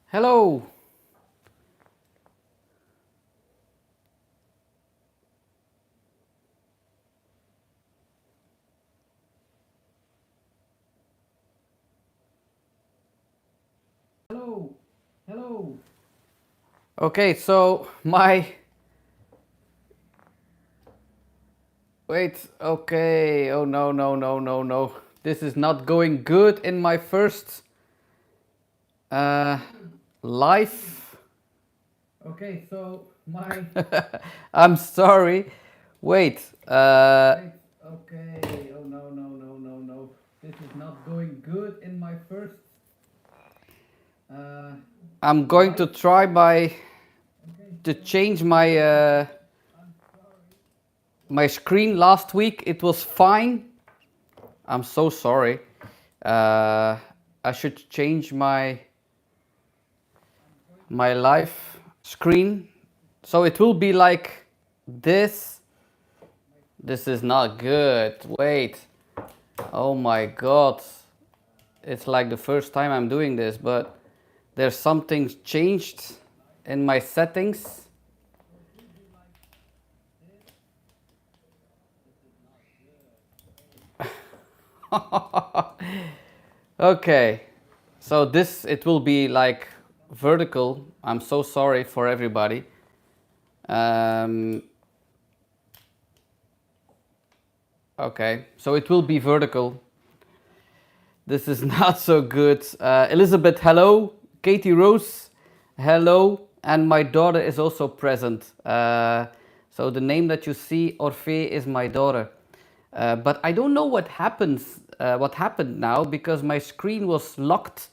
Hello. Hello. Hello. Okay, so my wait. Okay. Oh no, no, no, no, no. This is not going good in my first uh live. Okay, so my I'm sorry. Wait. Okay. Oh no, no, no, no, no. This is not going good in my first uh I'm going to try to change my screen. Last week it was fine. I'm so sorry. I should change my live screen. So it will be like this. This is not good. Wait. Oh my god. It's like the first time I'm doing this, but there's something changed in my settings. Okay. So this, it will be like vertical. I'm so sorry for everybody. Okay, so it will be vertical. This is not so good. Elizabeth, hello. Katie Rose, hello. And my daughter is also present. So the name that you see, Orphée, is my daughter. But I don't know what happened now, because my screen was locked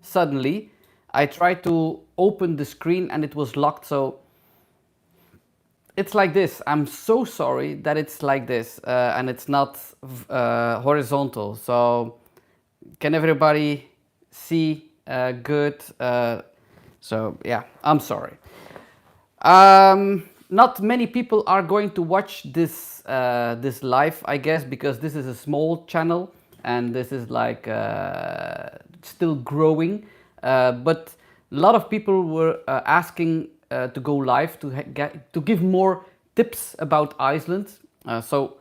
suddenly. I tried to open the screen and it was locked. So it's like this. I'm so sorry that it's like this and it's not horizontal. So can everybody see good? So yeah, I'm sorry. Not many people are going to watch this live, I guess, because this is a small channel and this is like still growing. But a lot of people were asking to go live to give more tips about Iceland. So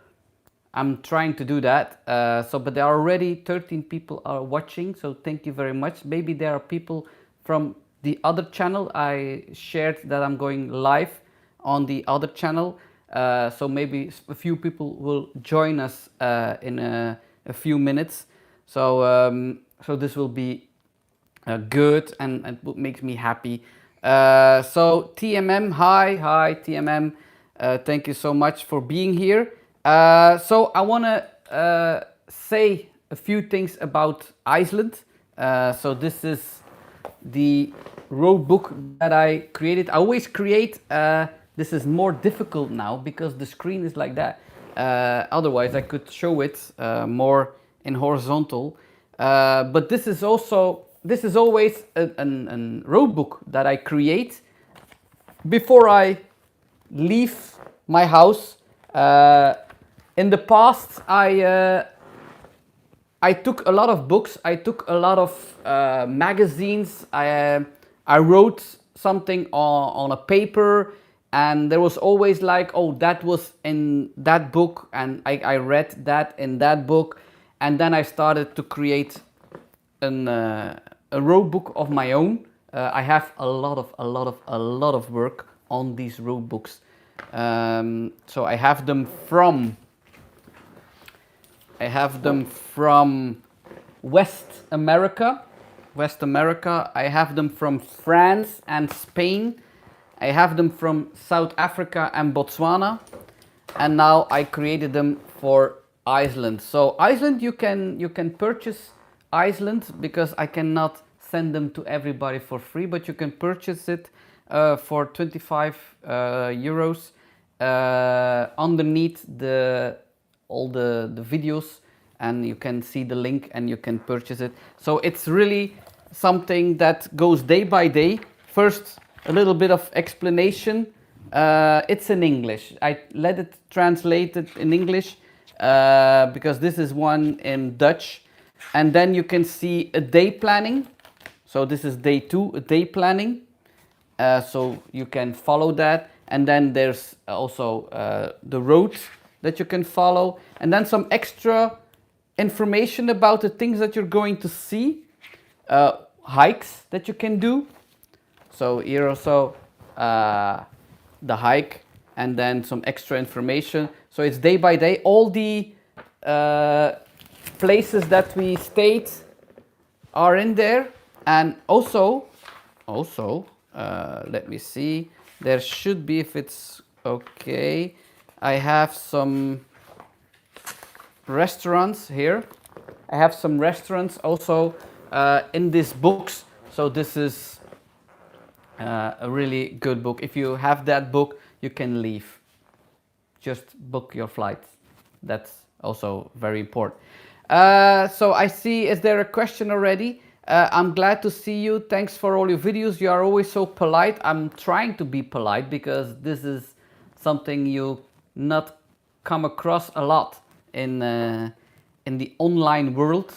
I'm trying to do that. But there are already 13 people are watching. So thank you very much. Maybe there are people from the other channel I shared that I'm going live on the other channel. So maybe a few people will join us in a few minutes. So this will be good and what makes me happy. So TMM, hi TMM. Thank you so much for being here. So I want to say a few things about Iceland. So this is the road book that I created. I always create. This is more difficult now because the screen is like that. Otherwise, I could show it more in horizontal. But this is always a road book that I create before I leave my house. In the past, I took a lot of books. I took a lot of magazines. I wrote something on a paper, and there was always like, oh, that was in that book, and I read that in that book, and then I started to create a road book of my own. I have a lot of work on these road books. So I have them from West America. West America. I have them from France and Spain. I have them from South Africa and Botswana. And now I created them for Iceland. So Iceland, you can purchase Iceland because I cannot send them to everybody for free, but you can purchase it for 25 euros underneath all the videos, and you can see the link and you can purchase it. So it's really something that goes day by day. First, a little bit of explanation. It's in English. I let it translated in English because this is one in Dutch. And then you can see a day planning. So this is day 2, day planning. So you can follow that. And then there's also the routes that you can follow. And then some extra information about the things that you're going to see. Hikes that you can do. So here also the hike and then some extra information. So it's day by day. All the places that we stayed are in there. And also, let me see. There should be, if it's okay, I have some restaurants here. I have some restaurants also in these books. So this is a really good book. If you have that book, you can leave. Just book your flight. That's also very important. So I see, is there a question already? I'm glad to see you. Thanks for all your videos. You are always so polite. I'm trying to be polite because this is something you not come across a lot in the online world.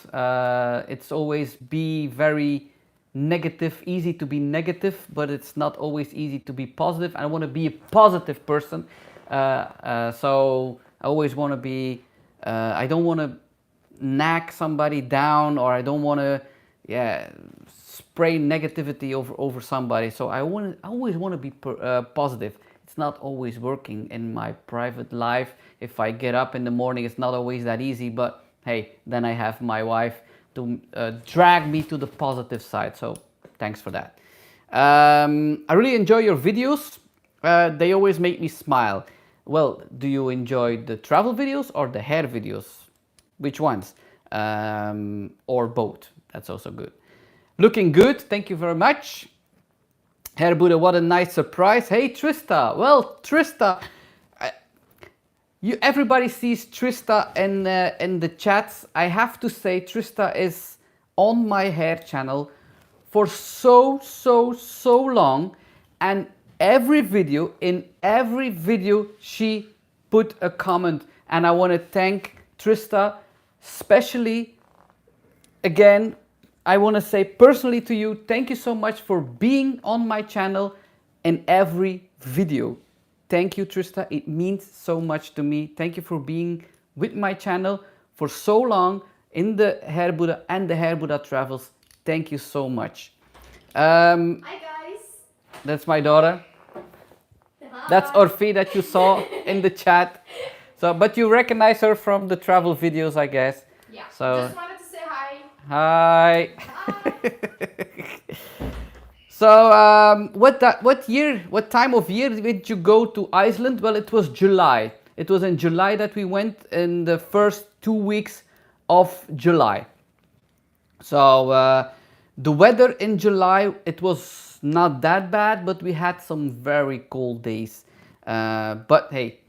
It's always be very negative, easy to be negative, but it's not always easy to be positive. I want to be a positive person. So I always want to be, I don't want to nag somebody down, or I don't want to spray negativity over somebody. So I always want to be positive. It's not always working in my private life. If I get up in the morning, it's not always that easy, but hey, then I have my wife to drag me to the positive side. So thanks for that. I really enjoy your videos. They always make me smile. Well, do you enjoy the travel videos or the hair videos? Which ones? Or both. That's also good. Looking good. Thank you very much. Hair Buddha, what a nice surprise. Hey, Trista. Well, Trista, everybody sees Trista in the chats. I have to say, Trista is on my hair channel for so long, and in every video she put a comment, and I want to thank Trista especially. Again, I want to say personally to you, thank you so much for being on my channel in every video. Thank you, Trista. It means so much to me. Thank you for being with my channel for so long in the Hair Buddha and the Hair Buddha Travels. Thank you so much. Hi, guys. That's my daughter. Hi. That's Orfi that you saw in the chat. So, but you recognize her from the travel videos, I guess. Yeah. So, Just wanted to say hi. hi. Hi. So, what time of year did you go to Iceland? Well, it was July. It was in July that we went, in the first 2 weeks of July. So, the weather in July, it was not that bad, but we had some very cold days. But hey,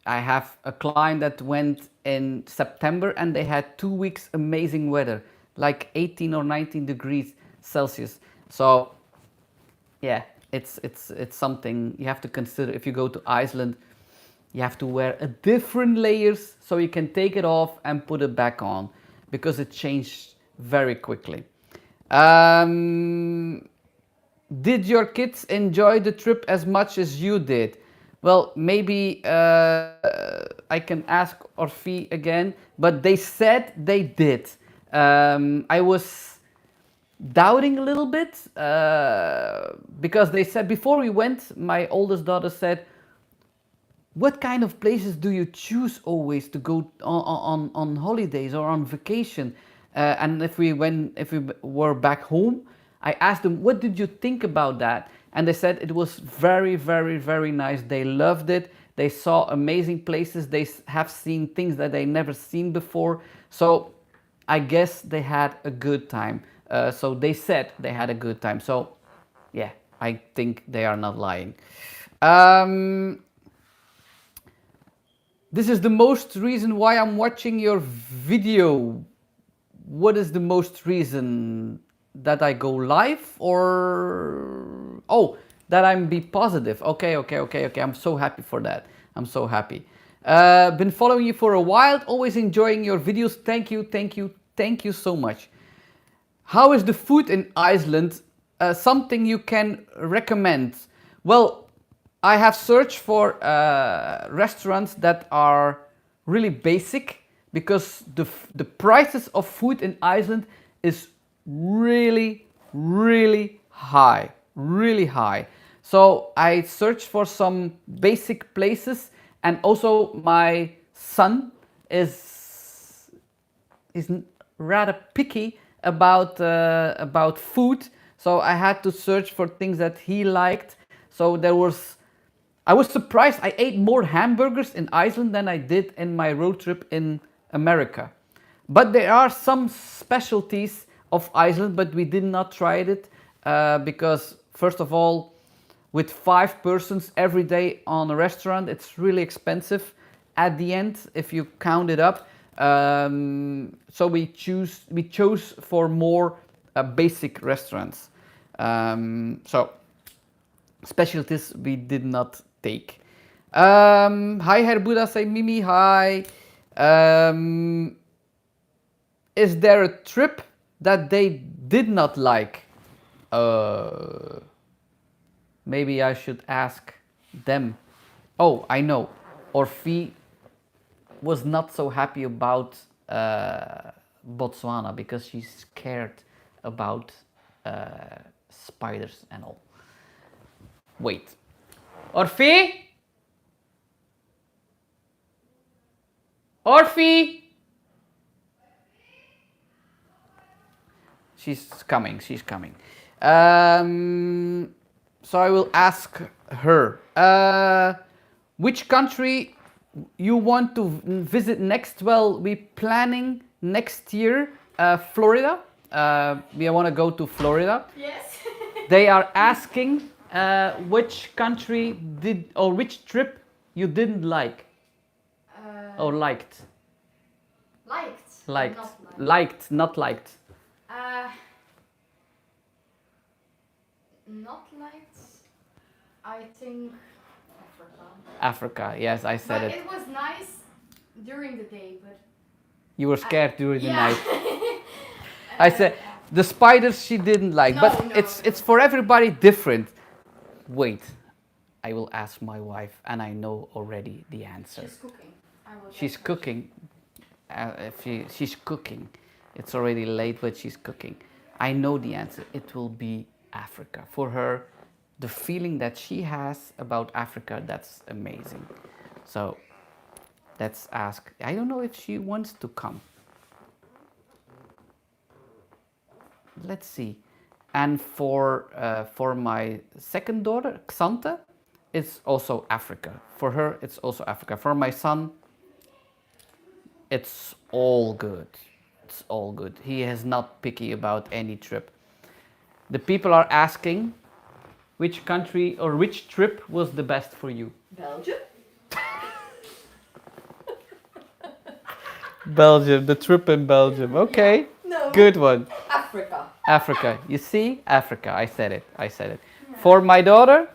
I have a client that went in September and they had 2 weeks amazing weather, like 18 or 19 degrees Celsius. So yeah, it's something you have to consider. If you go to Iceland, you have to wear a different layers so you can take it off and put it back on, because it changed very quickly. Did your kids enjoy the trip as much as you did? Well, maybe I can ask Orfi again, but they said they did. I was doubting a little bit because they said, before we went, my oldest daughter said, what kind of places do you choose always to go on holidays or on vacation? And if we were back home, I asked them, what did you think about that? And they said it was very, very, very nice. They loved it. They saw amazing places. They have seen things that they never seen before. So I guess they had a good time. So they said they had a good time. So yeah, I think they are not lying. This is the most reason why I'm watching your video. What is the most reason? That I go live, or that I'm be positive? Okay. I'm so happy for that. I'm so happy. Been following you for a while, always enjoying your videos. Thank you so much. How is the food in Iceland? Something you can recommend? Well, I have searched for restaurants that are really basic because the prices of food in Iceland is really, really high, really high. So I searched for some basic places, and also my son is rather picky about food, so I had to search for things that he liked. So I was surprised I ate more hamburgers in Iceland than I did in my road trip in America. But there are some specialties of Iceland, but we did not try it because first of all, with 5 persons every day on a restaurant, it's really expensive at the end if you count it up. So we chose for more basic restaurants. So specialties we did not take. Hi Herr Buddha, say Mimi, hi. Is there a trip that they did not like? Maybe I should ask them. Oh, I know. Orfi was not so happy about Botswana because she's scared about spiders and all. Wait. Orfi? Orfi? She's coming, she's coming. So I will ask her. Which country you want to visit next? Well, we're planning next year Florida. We want to go to Florida. Yes. They are asking which country which trip you didn't like or liked. Liked. Liked. Not liked. Liked, not liked. Not liked. I think Africa. Africa, yes, I said But it. it was nice during the day, but You were scared during the yeah. night. I said the spiders she didn't like, No, but no, it's for everybody different. Wait, I will ask my wife, and I know already the answer. She's cooking. I will She's ask her. cooking. She's cooking. It's already late, but she's cooking. I know the answer. It will be Africa. For her, the feeling that she has about Africa, that's amazing. So let's ask. I don't know if she wants to come. Let's see. And for my second daughter, Xante, it's also Africa. For her, it's also Africa. For my son, it's all good. It's all good. He is not picky about any trip. The people are asking which country or which trip was the best for you. Belgium. Belgium, the trip in Belgium. Okay. No. Good one. Africa. Africa. You see? Africa. I said it. I said it. Yeah. For my daughter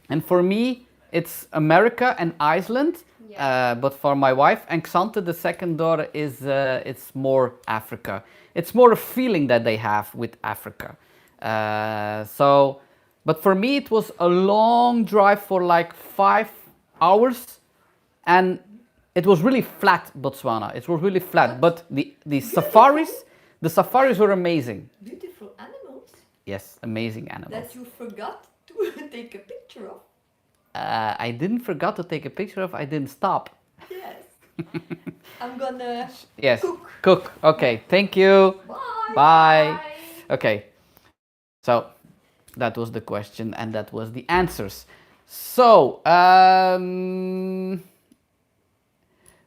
and for me, it's America and Iceland. Yeah. But for my wife and Xante, the second daughter, is it's more Africa. It's more a feeling that they have with Africa. But for me, it was a long drive for like 5 hours, and it was really flat, Botswana. It was really flat, but the safaris were amazing. Beautiful animals. Yes, amazing animals. That you forgot to take a picture of. I didn't forget to take a picture of. I didn't stop. Yes. I'm gonna yes. cook. Okay. Thank you. Bye. Bye. Okay. So that was the question, and that was the answers. So,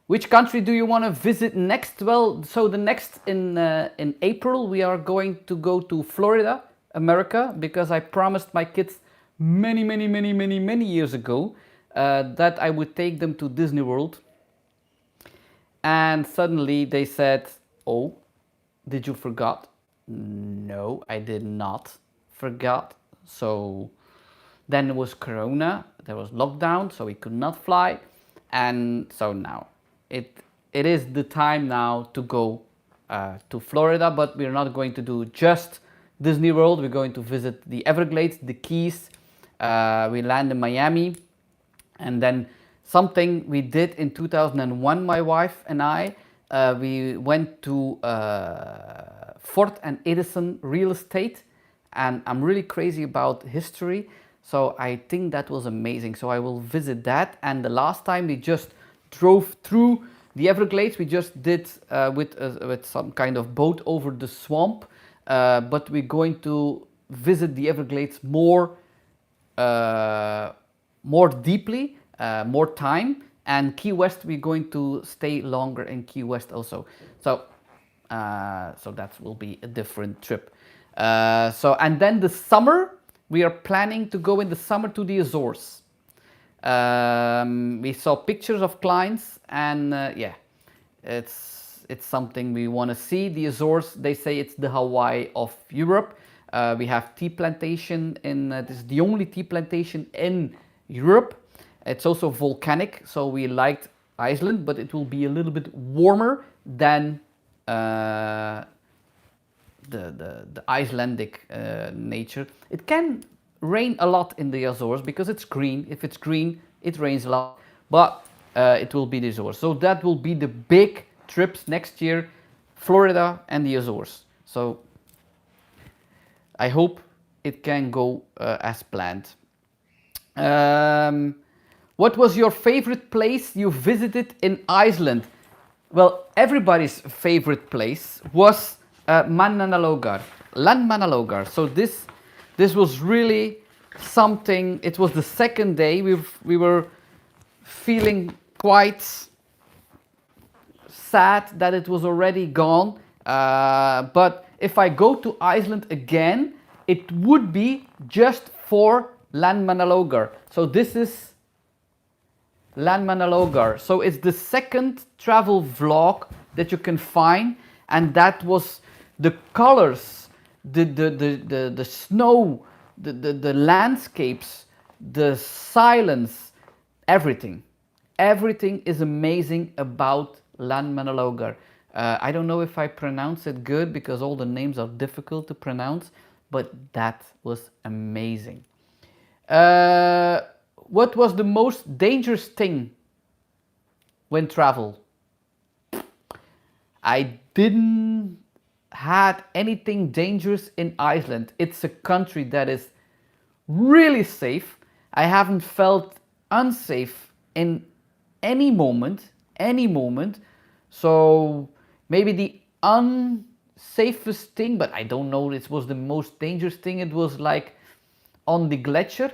which country do you want to visit next? Well, so the next in April we are going to go to Florida, America, because I promised my kids many years ago that I would take them to Disney World. And suddenly they said, "Oh, did you forget?" No, I did not forget. So then it was Corona, there was lockdown, so we could not fly. And so now it is the time now to go to Florida, but we're not going to do just Disney World. We're going to visit the Everglades, the Keys. We land in Miami, and then something we did in 2001, my wife and I, we went to Ford and Edison Real Estate, and I'm really crazy about history, so I think that was amazing. So I will visit that. And the last time we just drove through the Everglades, we just did with some kind of boat over the swamp, but we're going to visit the Everglades more deeply, more time. And Key West, we're going to stay longer in Key West also. So that will be a different trip. And then the summer, we are planning to go in the summer to the Azores. We saw pictures of clients, and yeah, it's something we want to see. The Azores, they say it's the Hawaii of Europe. We have tea plantation this is the only tea plantation in Europe. It's also volcanic, so we liked Iceland, but it will be a little bit warmer than the Icelandic nature. It can rain a lot in the Azores because it's green. If it's green, it rains a lot, but it will be the Azores. So that will be the big trips next year, Florida and the Azores. So I hope it can go as planned. What was your favorite place you visited in Iceland? Well, everybody's favorite place was Landmannalaugar. Landmannalaugar. So this was really something. It was the second day. We were feeling quite sad that it was already gone. But if I go to Iceland again, it would be just for Landmannalaugar. So this is Landmannalaugar. So it's the second travel vlog that you can find, and that was the colors, the snow, the landscapes, the silence, everything. Everything is amazing about Landmannalaugar. I don't know if I pronounce it good because all the names are difficult to pronounce, but that was amazing. What was the most dangerous thing when travel? I didn't had anything dangerous in Iceland. It's a country that is really safe. I haven't felt unsafe in any moment. So maybe the unsafest thing, but I don't know, it was the most dangerous thing. It was like on the glacier.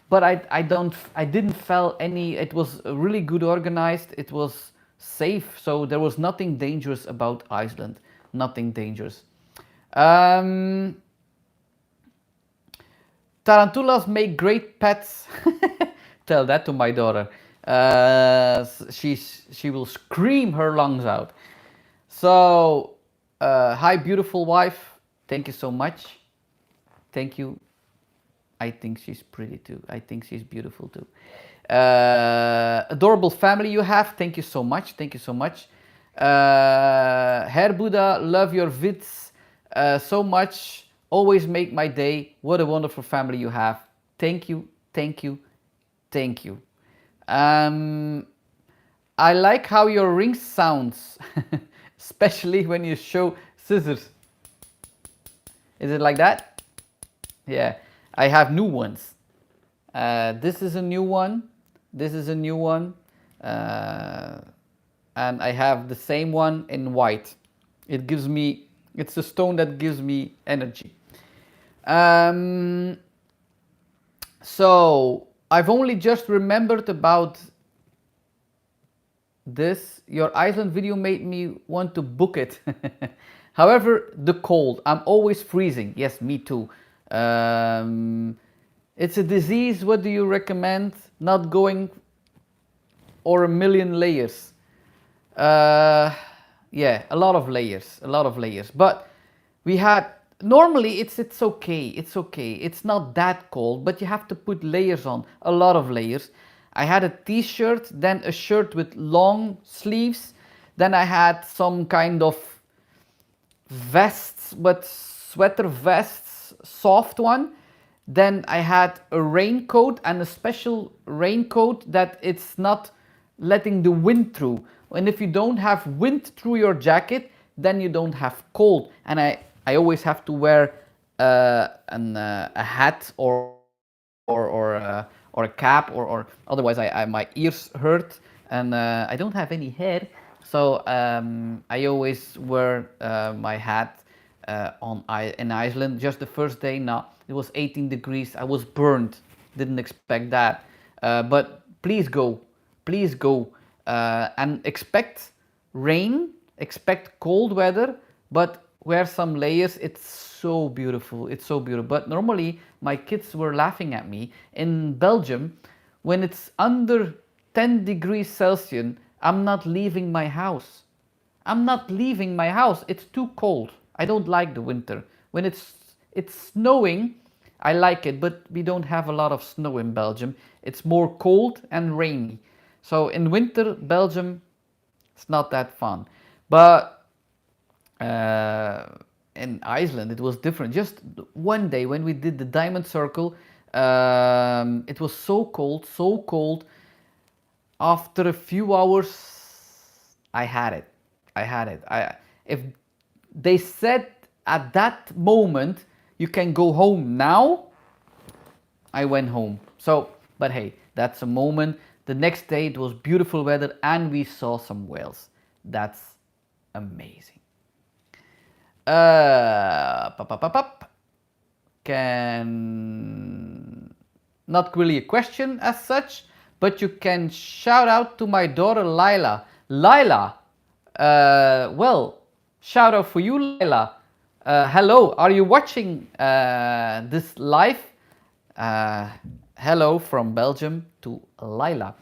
But I didn't feel any. It was really good organized. It was safe, so there was nothing dangerous about Iceland. Nothing dangerous. Tarantulas make great pets. Tell that to my daughter. She will scream her lungs out. So, hi, beautiful wife. Thank you so much. Thank you. I think she's pretty too. I think she's beautiful too. Adorable family you have. Thank you so much. Thank you so much. Herr Buddha, love your vids so much. Always make my day. What a wonderful family you have. Thank you. Thank you. Thank you. I like how your ring sounds, especially when you show scissors. Is it like that? Yeah, I have new ones. This is a new one. This is a new one. And I have the same one in white. It's a stone that gives me energy. So I've only just remembered about this. Your Iceland video made me want to book it. However, the cold. I'm always freezing. Yes, me too. It's a disease. What do you recommend? Not going or a million layers? Yeah, a lot of layers. But we had normally it's okay. It's okay. It's not that cold, but you have to put layers on, a lot of layers. I had a t-shirt, then a shirt with long sleeves, then I had some kind of vests, but sweater vests, soft one. Then I had a raincoat and a special raincoat that it's not letting the wind through. And if you don't have wind through your jacket, then you don't have cold. And I always have to wear a hat or a cap or otherwise my ears hurt and I don't have any hair, so I always wear my hat in Iceland. Just the first day, no, it was 18 degrees. I was burned. Didn't expect that. But please go and expect rain, expect cold weather, but wear some layers. It's so beautiful. It's so beautiful. But normally my kids were laughing at me. In Belgium, when it's under 10 degrees Celsius, I'm not leaving my house. I'm not leaving my house. It's too cold. I don't like the winter. When it's snowing, I like it, but we don't have a lot of snow in Belgium. It's more cold and rainy. So in winter, Belgium, it's not that fun. But in Iceland, it was different. Just one day when we did the Diamond Circle, it was so cold, so cold. After a few hours, I had it. If they said at that moment, you can go home now, I went home. So, but hey, that's a moment. The next day it was beautiful weather and we saw some whales. That's amazing. Can not really a question as such, but you can shout out to my daughter Lila. Lila, well, shout out for you, Lila. Hello, are you watching this live? Hello from Belgium to Lila.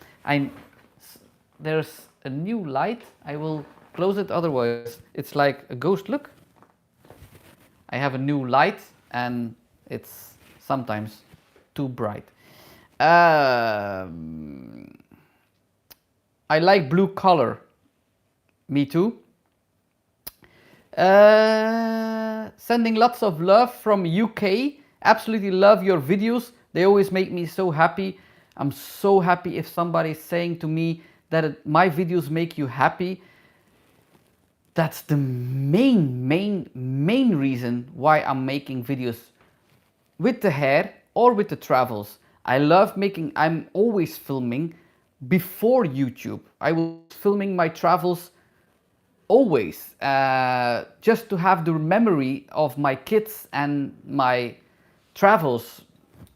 There's a new light. I will close it, otherwise it's like a ghost. Look, I have a new light and it's sometimes too bright. I like blue color. Me too. Sending lots of love from UK. Absolutely love your videos. They always make me so happy. I'm so happy if somebody is saying to me that my videos make you happy. That's the main reason why I'm making videos with the hair or with the travels. I love making, I'm always filming before YouTube. I was filming my travels always, just to have the memory of my kids and my travels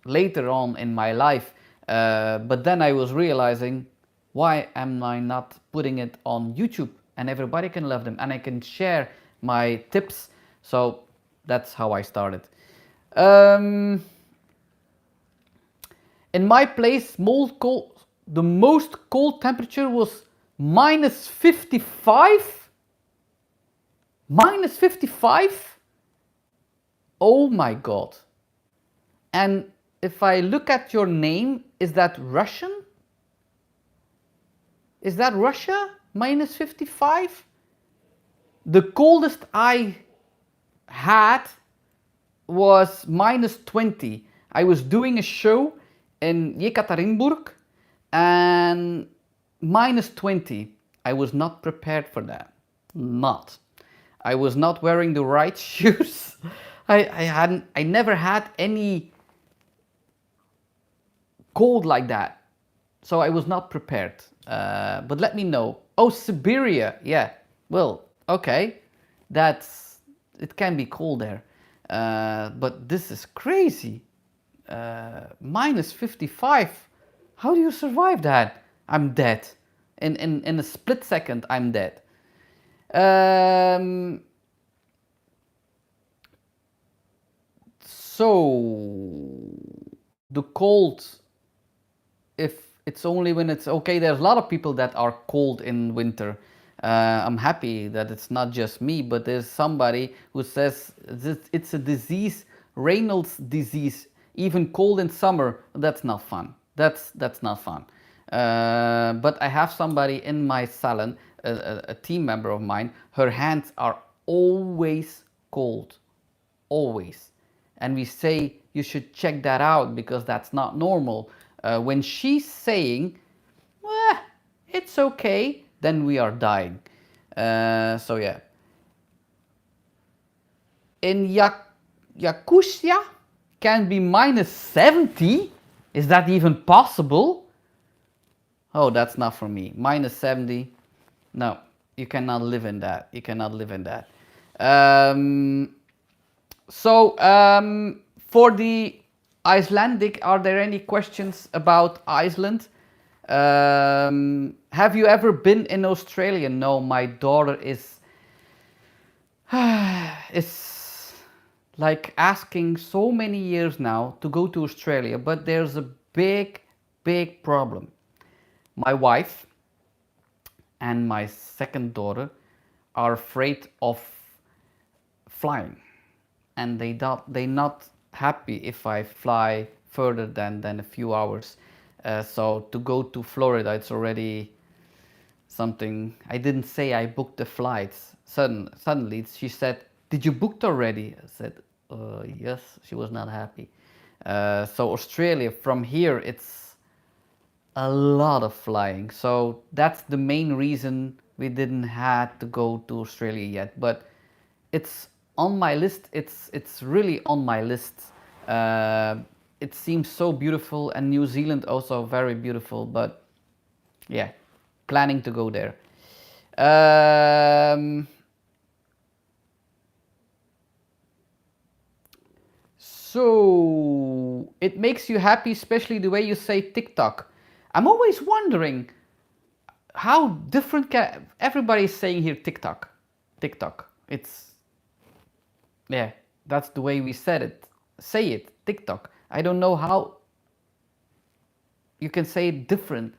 later on in my life. But then I was realizing, why am I not putting it on YouTube? And everybody can love them and I can share my tips. So that's how I started. In my place, the most cold temperature was minus 55. Minus 55? Oh my God. And if I look at your name, is that Russian? Is that Russia? Minus 55? The coldest I had was minus 20. I was doing a show in Yekaterinburg and minus 20. I was not prepared for that. Not. I was not wearing the right shoes. I never had any cold like that. So I was not prepared. But let me know. Oh, Siberia. Yeah. Well, okay. It can be cold there. But this is crazy. Minus 55. How do you survive that? I'm dead. In a split second, I'm dead. So the cold, if it's only when it's okay, there's a lot of people that are cold in winter. I'm happy that it's not just me, but there's somebody who says it's a disease, Raynaud's disease, even cold in summer. That's not fun. That's not fun. But I have somebody in my salon, a team member of mine. Her hands are always cold, always. And we say you should check that out because that's not normal. When she's saying, well, it's okay, then we are dying. So yeah. In Yakutia can be minus 70? Is that even possible? Oh, that's not for me. Minus 70. No, you cannot live in that. You cannot live in that. For the Icelandic, are there any questions about Iceland? Have you ever been in Australia? No, my daughter is like asking so many years now to go to Australia, but there's a big problem. My wife and my second daughter are afraid of flying, and they're not happy if I fly further than a few hours. So to go to Florida, it's already something. I didn't say I booked the flights. Suddenly she said, "Did you book already?" I said, "Yes." She was not happy. So Australia, from here, it's a lot of flying. So that's the main reason we didn't had to go to Australia yet. But it's on my list. It's really on my list. It seems so beautiful, and New Zealand also very beautiful. But yeah, planning to go there. So it makes you happy, especially the way you say TikTok. I'm always wondering how different can everybody is saying here TikTok. TikTok. It's yeah, that's the way we said it. Say it, TikTok. I don't know how you can say it different.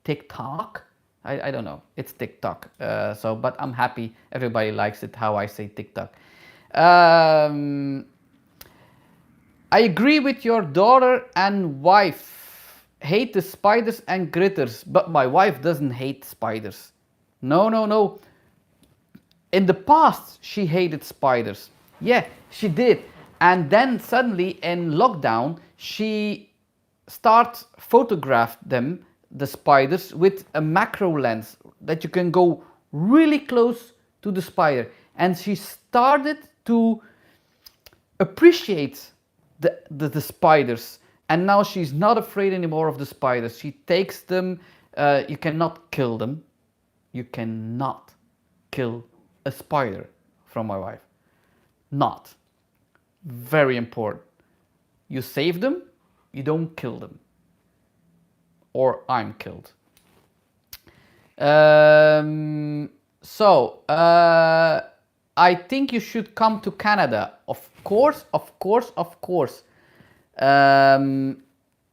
TikTok. I don't know. It's TikTok. But I'm happy everybody likes it how I say TikTok. I agree with your daughter and wife. Hate the spiders and critters, but my wife doesn't hate spiders. No. In the past, she hated spiders. Yeah, she did. And then suddenly in lockdown, she photographed them, the spiders, with a macro lens that you can go really close to the spider. And she started to appreciate the spiders, and now she's not afraid anymore of the spiders. She takes them. You cannot kill them. You cannot kill a spider, from my wife. Not. Very important. You save them, you don't kill them. Or I'm killed. I think you should come to Canada. Of course.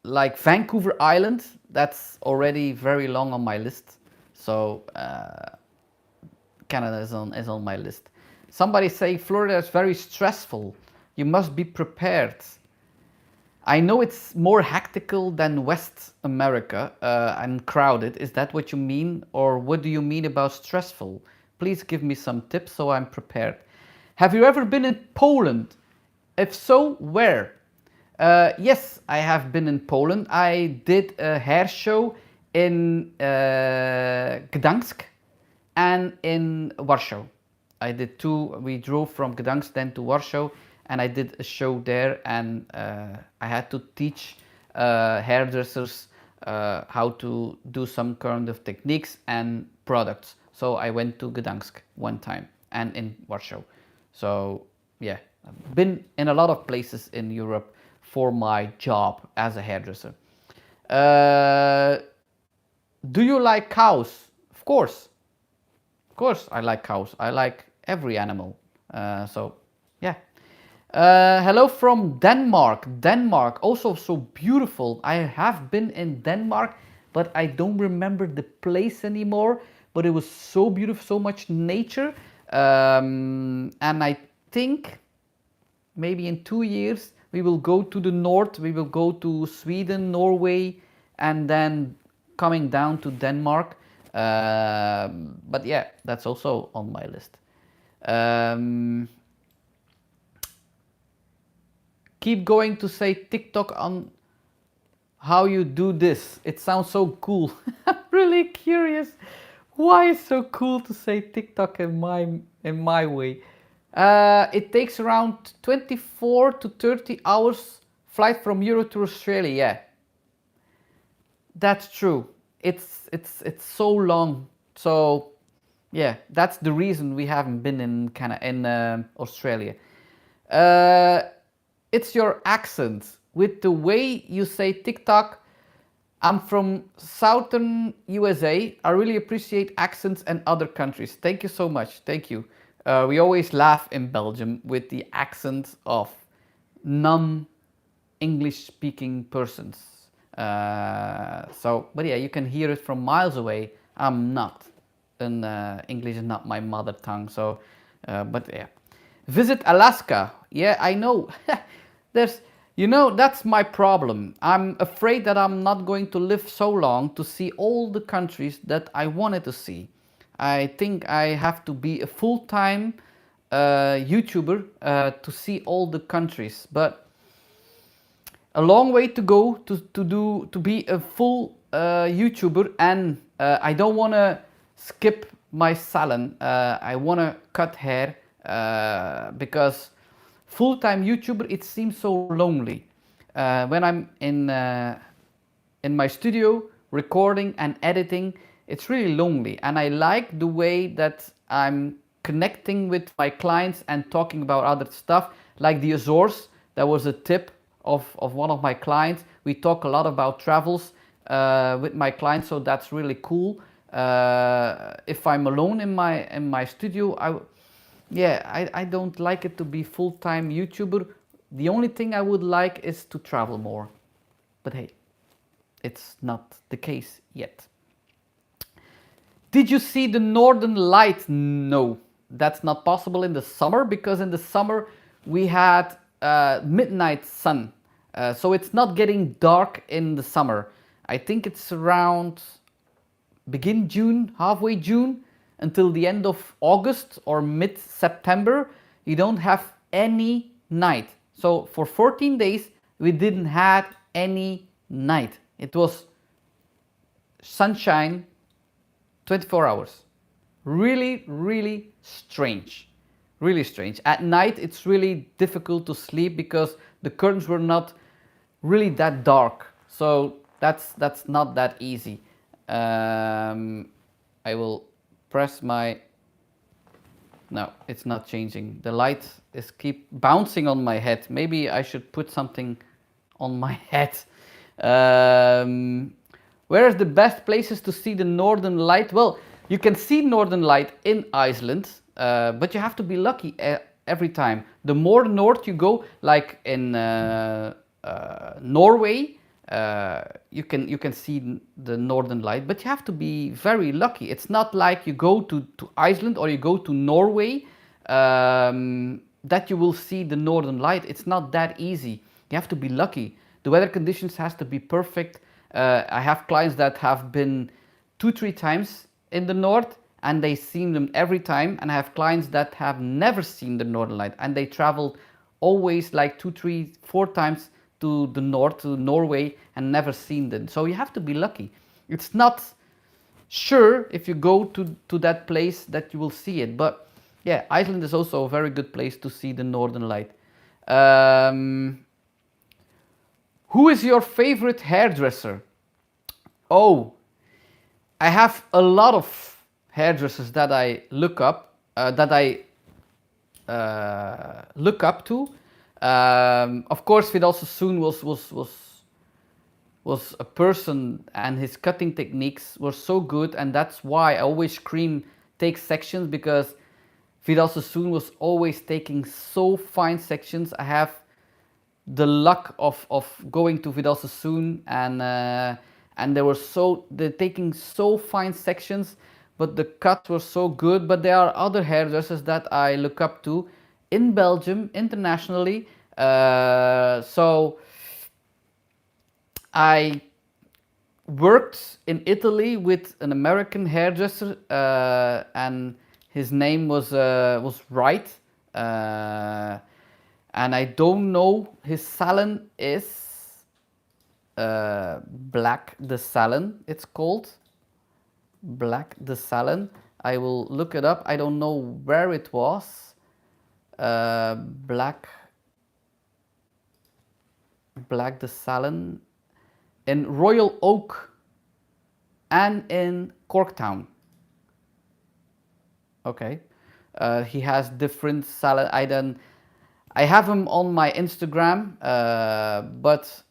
Like Vancouver Island, that's already very long on my list. So Canada is on my list. Somebody say Florida is very stressful. You must be prepared. I know it's more hectical than West America and crowded. Is that what you mean? Or what do you mean about stressful? Please give me some tips so I'm prepared. Have you ever been in Poland? If so, where? Yes, I have been in Poland. I did a hair show in Gdansk and in Warsaw. I did two. We drove from Gdansk then to Warsaw, and I did a show there, and I had to teach hairdressers how to do some kind of techniques and products. So I went to Gdansk one time and in Warsaw. So yeah, I've been in a lot of places in Europe for my job as a hairdresser. Do you like cows? Of course. Of course I like cows. I like every animal. Yeah. Hello from Denmark. Denmark, also so beautiful. I have been in Denmark, but I don't remember the place anymore. But it was so beautiful, so much nature. And I think maybe in 2 years we will go to the north. We will go to Sweden, Norway, and then coming down to Denmark. But yeah, that's also on my list. Keep going to say TikTok on how you do this. It sounds so cool. I'm really curious. Why is it so cool to say TikTok in my way? It takes around 24 to 30 hours flight from Europe to Australia. Yeah, that's true. It's so long. So yeah, that's the reason we haven't been in Australia. It's your accent with the way you say TikTok. I'm from southern USA. I really appreciate accents and other countries. Thank you so much. Thank you. We always laugh in Belgium with the accent of non-English speaking persons. But yeah, you can hear it from miles away. I'm not, and English is not my mother tongue. But yeah, visit Alaska. Yeah, I know. That's my problem. I'm afraid that I'm not going to live so long to see all the countries that I wanted to see. I think I have to be a full-time YouTuber to see all the countries, but a long way to go to be a full YouTuber, and I don't want to skip my salon. I want to cut hair because full-time YouTuber, it seems so lonely. When I'm in my studio recording and editing, it's really lonely, and I like the way that I'm connecting with my clients and talking about other stuff, like the Azores. That was a tip of one of my clients. We talk a lot about travels with my clients, so that's really cool. If I'm alone in my studio, I don't like it to be full-time YouTuber. The only thing I would like is to travel more. But hey, it's not the case yet. Did you see the Northern Light? No, that's not possible in the summer, because in the summer we had midnight sun. So it's not getting dark in the summer. I think it's around begin June, halfway June, until the end of August or mid-September. You don't have any night. So for 14 days we didn't have any night. It was sunshine 24 hours. Really, really strange. Really strange. At night it's really difficult to sleep because the curtains were not really that dark. So that's not that easy. I will press my... No, it's not changing. The light is keep bouncing on my head. Maybe I should put something on my head. Where are the best places to see the Northern Light? Well, you can see Northern Light in Iceland, but you have to be lucky every time. The more north you go, like in Norway, you can see the Northern Light, but you have to be very lucky. It's not like you go to Iceland or you go to Norway that you will see the Northern Light. It's not that easy. You have to be lucky. The weather conditions has to be perfect. I have clients that have been 2-3 times in the north and they seen them every time, and I have clients that have never seen the Northern Light and they traveled always like 2-3-4 times to the north, to Norway, and never seen them. So you have to be lucky. It's not sure if you go to that place that you will see it, but yeah, Iceland is also a very good place to see the Northern Light. Who is your favorite hairdresser? Oh, I have a lot of hairdressers that I look up, look up to. Of course, Vidal Sassoon was a person, and his cutting techniques were so good, and that's why I always scream take sections, because Vidal Sassoon was always taking so fine sections. I have the luck of going to Vidal Sassoon, and they're taking so fine sections, but the cuts were so good. But there are other hairdressers that I look up to in Belgium, internationally. So I worked in Italy with an American hairdresser, and his name was Wright, and I don't know. His salon is Black the Salon. It's called Black the Salon. I will look it up. I don't know where it was. Black the Salon in Royal Oak and in Corktown. Okay, he has different salad. I have him on my Instagram, but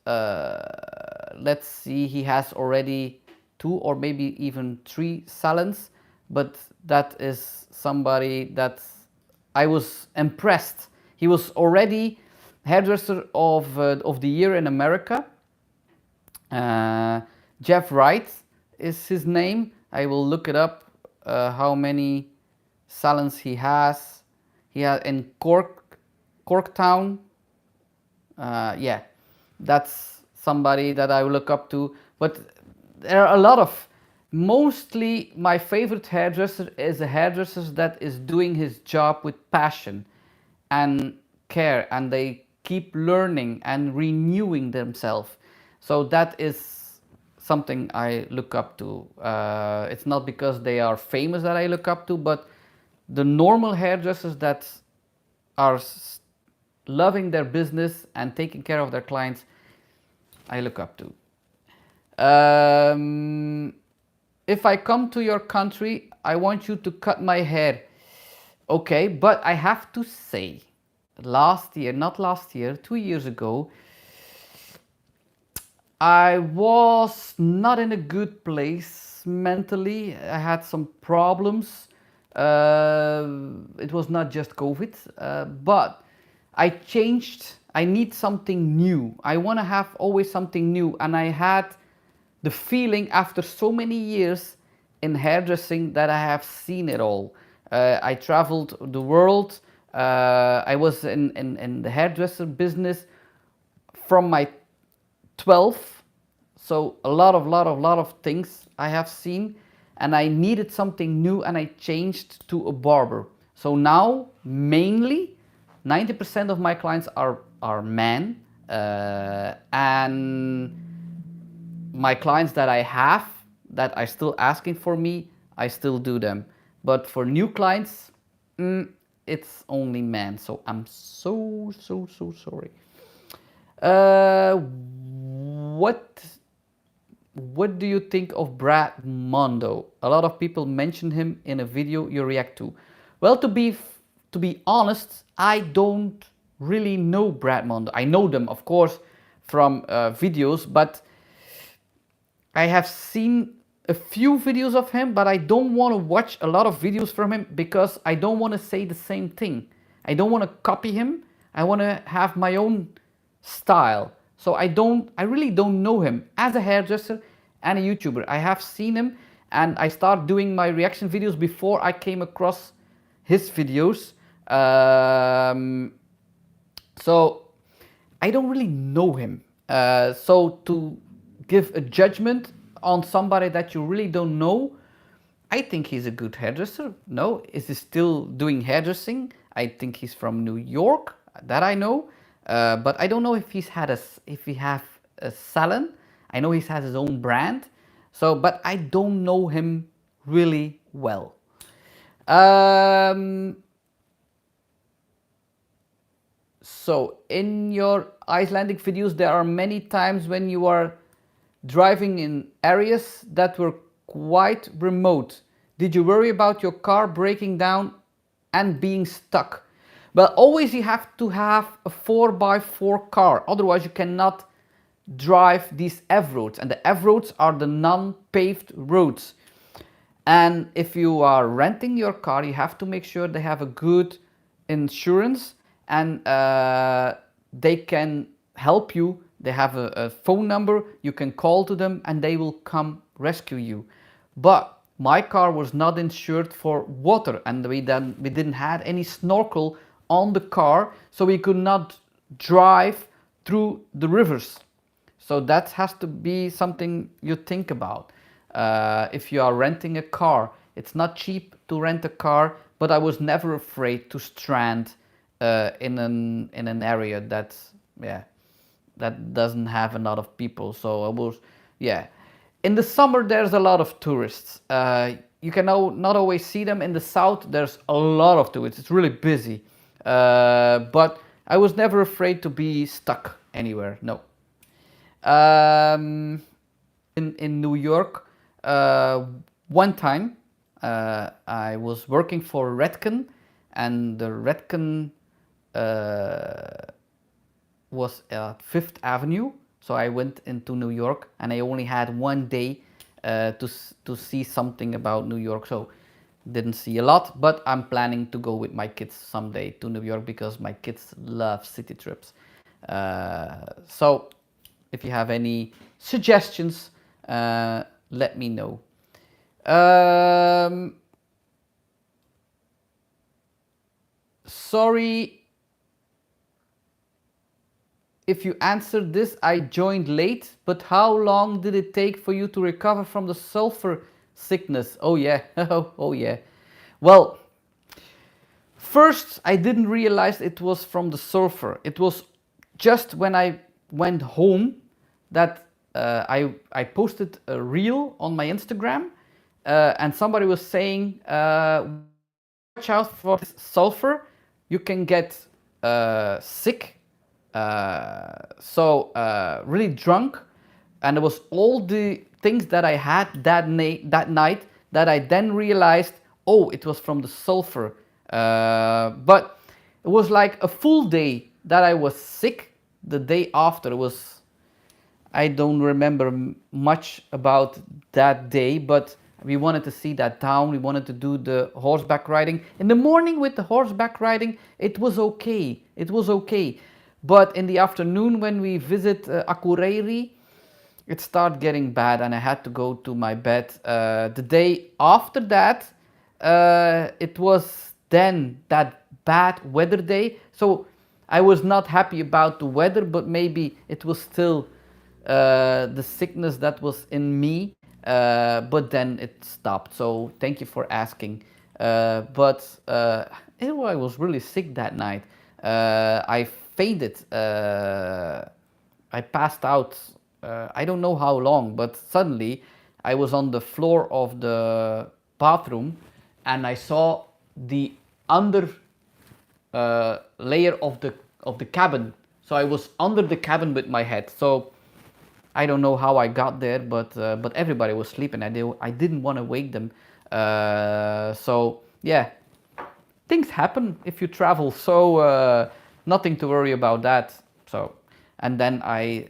let's see. He has already 2 or maybe even 3 salons, but that is somebody that I was impressed. He was already hairdresser of the year in America. Jeff Wright is his name. I will look it up. How many salons he has? He has in Corktown. Yeah, that's somebody that I look up to. But there are a lot of. Mostly, my favorite hairdresser is a hairdresser that is doing his job with passion and care, and they keep learning and renewing themselves. So that is something I look up to. It's not because they are famous that I look up to, but the normal hairdressers that are loving their business and taking care of their clients, I look up to. If I come to your country, I want you to cut my hair. Okay, but I have to say, not last year, 2 years ago, I was not in a good place mentally. I had some problems. It was not just COVID, but I changed. I need something new. I want to have always something new. And I had the feeling after so many years in hairdressing that I have seen it all. I traveled the world. I was in the hairdresser business from my 12, so a lot of things I have seen, and I needed something new, and I changed to a barber. So now mainly 90% of my clients are men, and my clients that I have that are still asking for me, I still do them. But for new clients, it's only men. So I'm so sorry. What do you think of Brad Mondo? A lot of people mention him in a video you react to. Well, to be honest, I don't really know Brad Mondo. I know them, of course, from videos, but I have seen a few videos of him, but I don't want to watch a lot of videos from him because I don't want to say the same thing. I don't want to copy him. I want to have my own style. So I really don't know him as a hairdresser and a YouTuber. I have seen him, and I started doing my reaction videos before I came across his videos. So I don't really know him. So to give a judgment on somebody that you really don't know, I think he's a good hairdresser. No, is he still doing hairdressing? I think he's from New York, that I know. But I don't know if he has a salon. I know he has his own brand. So, but I don't know him really well. So in your Icelandic videos, there are many times when you are driving in areas that were quite remote. Did you worry about your car breaking down and being stuck? Well, always you have to have a 4x4 car, otherwise you cannot drive these F roads, and the F roads are the non-paved roads. And if you are renting your car, you have to make sure they have a good insurance, and they can help you. They have a phone number, you can call to them and they will come rescue you. But my car was not insured for water, and we didn't have any snorkel on the car, so we could not drive through the rivers. So that has to be something you think about. If you are renting a car, it's not cheap to rent a car, but I was never afraid to strand in an area that's, yeah, that doesn't have a lot of people. So I was, yeah. In the summer, there's a lot of tourists. You can not always see them. In the south, there's a lot of tourists. It's really busy. But I was never afraid to be stuck anywhere. No. In New York, one time I was working for Redken, and the Redken was at Fifth Avenue. So I went into New York, and I only had one day to see something about New York. So didn't see a lot, but I'm planning to go with my kids someday to New York because my kids love city trips. So if you have any suggestions, let me know. Sorry if you answered this, I joined late, but how long did it take for you to recover from the sulfur sickness? Oh yeah, oh yeah. Well, first I didn't realize it was from the sulfur. It was just when I went home that I posted a reel on my Instagram, and somebody was saying, watch out for sulfur, you can get sick. Really drunk, and it was all the things that I had that night that I then realized, oh, it was from the sulfur. But it was like a full day that I was sick. The day after was, I don't remember much about that day, but we wanted to see that town. We wanted to do the horseback riding. In the morning with the horseback riding, it was okay. It was okay. But in the afternoon when we visit Akureyri, it started getting bad and I had to go to my bed. The day after that, it was then that bad weather day. So I was not happy about the weather, but maybe it was still the sickness that was in me. But then it stopped. So thank you for asking. I was really sick that night. I fainted. I passed out. I don't know how long, but suddenly I was on the floor of the bathroom and I saw the under layer of the cabin. So I was under the cabin with my head. So I don't know how I got there, but everybody was sleeping. I didn't want to wake them. So yeah, things happen if you travel. So nothing to worry about that. So, and then I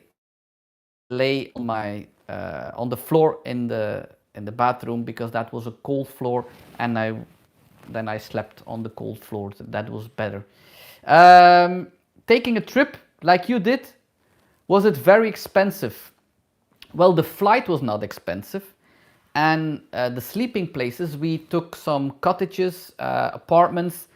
lay on my on the floor in the bathroom because that was a cold floor, and then I slept on the cold floor. That was better. Taking a trip like you did, was it very expensive? Well, the flight was not expensive, and the sleeping places, we took some cottages, apartments,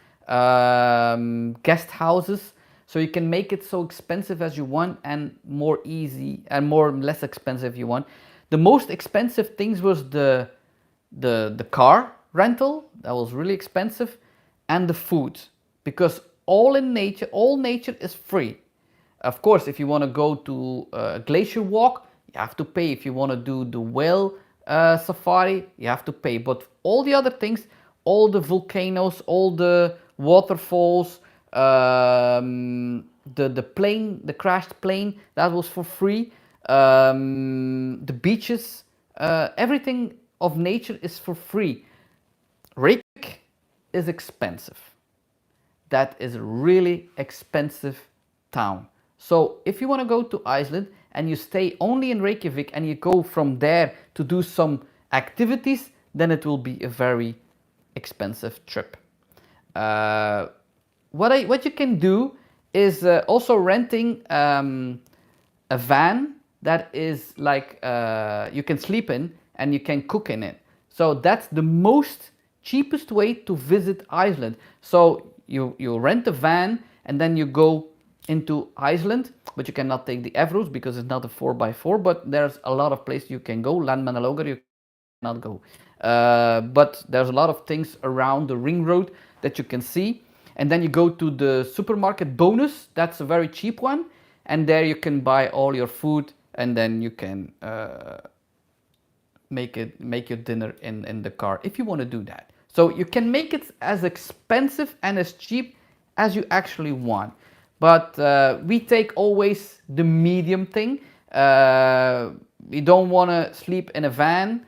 guest houses, so you can make it so expensive as you want and more easy and less expensive you want. The most expensive things was the car rental, that was really expensive, and the food, because all nature is free. Of course, if you want to go to a glacier walk, you have to pay. If you want to do the whale safari, you have to pay. But all the other things, all the volcanoes, all the waterfalls, the plane, the crashed plane, that was for free. The beaches, everything of nature is for free. Reykjavik is expensive. That is a really expensive town. So if you want to go to Iceland and you stay only in Reykjavik and you go from there to do some activities, then it will be a very expensive trip. What you can do is also renting a van that is like you can sleep in and you can cook in it. So that's the most cheapest way to visit Iceland. So you rent a van and then you go into Iceland, but you cannot take the Evros because it's not a 4x4. But there's a lot of places you can go. Landmannalaugar you cannot go, but there's a lot of things around the ring road that you can see. And then you go to the supermarket Bonus. That's a very cheap one, and there you can buy all your food, and then you can make your dinner in the car if you want to do that. So you can make it as expensive and as cheap as you actually want. But we take always the medium thing. We don't want to sleep in a van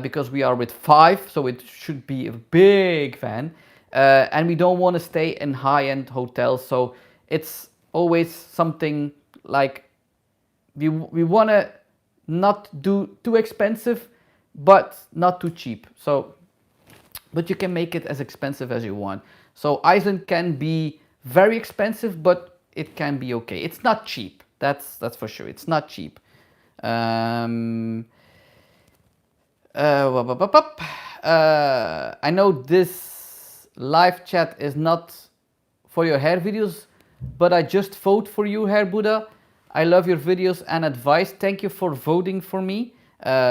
because we are with 5, so it should be a big van. And we don't want to stay in high-end hotels, so it's always something like we want to not do too expensive, but not too cheap. So, but you can make it as expensive as you want. So Iceland can be very expensive, but it can be okay. It's not cheap. That's for sure. It's not cheap. I know this live chat is not for your hair videos, but I just vote for you, Hair Buddha. I love your videos and advice. Thank you for voting for me